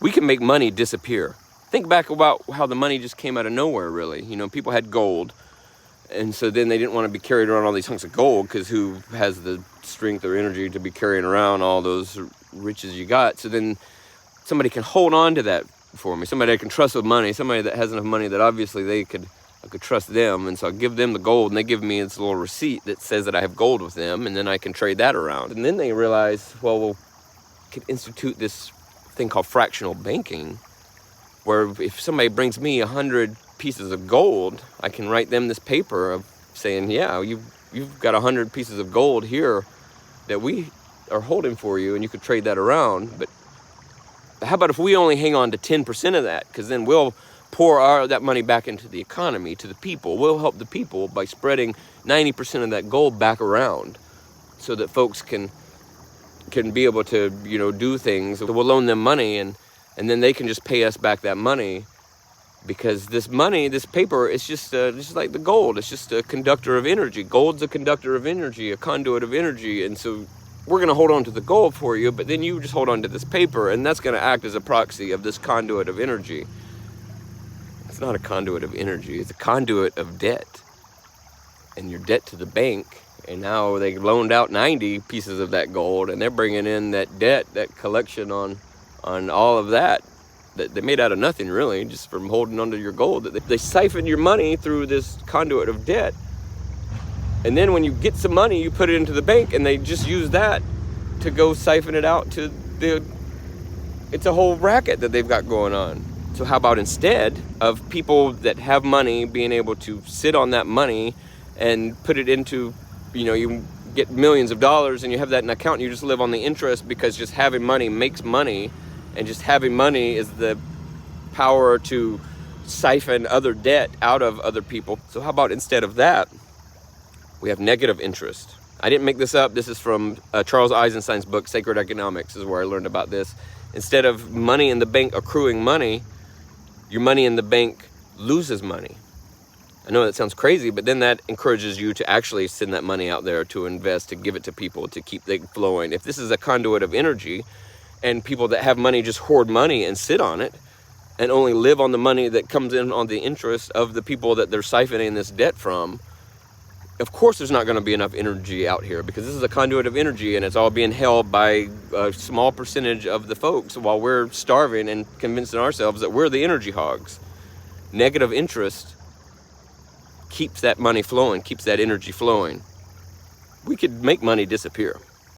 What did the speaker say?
We can make money disappear. Think back about how the money just came out of nowhere, really. You know, people had gold, and so then they didn't want to be carrying around all these hunks of gold, because who has the strength or energy to be carrying around all those riches you got? So then somebody can hold on to that for me. Somebody I can trust with money. Somebody that has enough money that obviously I could trust them. And so I give them the gold, and they give me this little receipt that says that I have gold with them, and then I can trade that around. And then they realize, well, we could institute this thing called fractional banking, where if somebody brings me 100 pieces of gold, I can write them this paper of saying, yeah, you've got 100 pieces of gold here that we are holding for you, and you could trade that around. But how about if we only hang on to 10% of that? Because then we'll pour that money back into the economy, to the people. We'll help the people by spreading 90% of that gold back around, so that folks can be able to, you know, do things. We'll loan them money, and then they can just pay us back that money, because this money, this paper, is just like the gold. It's just a conductor of energy. Gold's a conductor of energy, a conduit of energy. And so we're going to hold on to the gold for you, but then you just hold on to this paper, and that's going to act as a proxy of this conduit of energy. It's not a conduit of energy. It's a conduit of debt. And your debt to the bank, and now they loaned out 90 pieces of that gold, and they're bringing in that debt, that collection on all of that they made out of nothing, really, just from holding onto your gold. They siphon your money through this conduit of debt. And then when you get some money, you put it into the bank, and they just use that to go siphon it out to it's a whole racket that they've got going on. So how about, instead of people that have money being able to sit on that money and put it into, you know, you get millions of dollars and you have that in an account and you just live on the interest, because just having money makes money, and just having money is the power to siphon other debt out of other people. So how about, instead of that, we have negative interest? I didn't make this up. This is from Charles Eisenstein's book, Sacred Economics, is where I learned about this. Instead of money in the bank accruing money, your money in the bank loses money. I know that sounds crazy, but then that encourages you to actually send that money out there to invest, to give it to people, to keep it flowing. If this is a conduit of energy, and people that have money just hoard money and sit on it and only live on the money that comes in on the interest of the people that they're siphoning this debt from, of course there's not going to be enough energy out here, because this is a conduit of energy, and it's all being held by a small percentage of the folks, while we're starving and convincing ourselves that we're the energy hogs. Negative interest keeps that money flowing, keeps that energy flowing. We could make money disappear.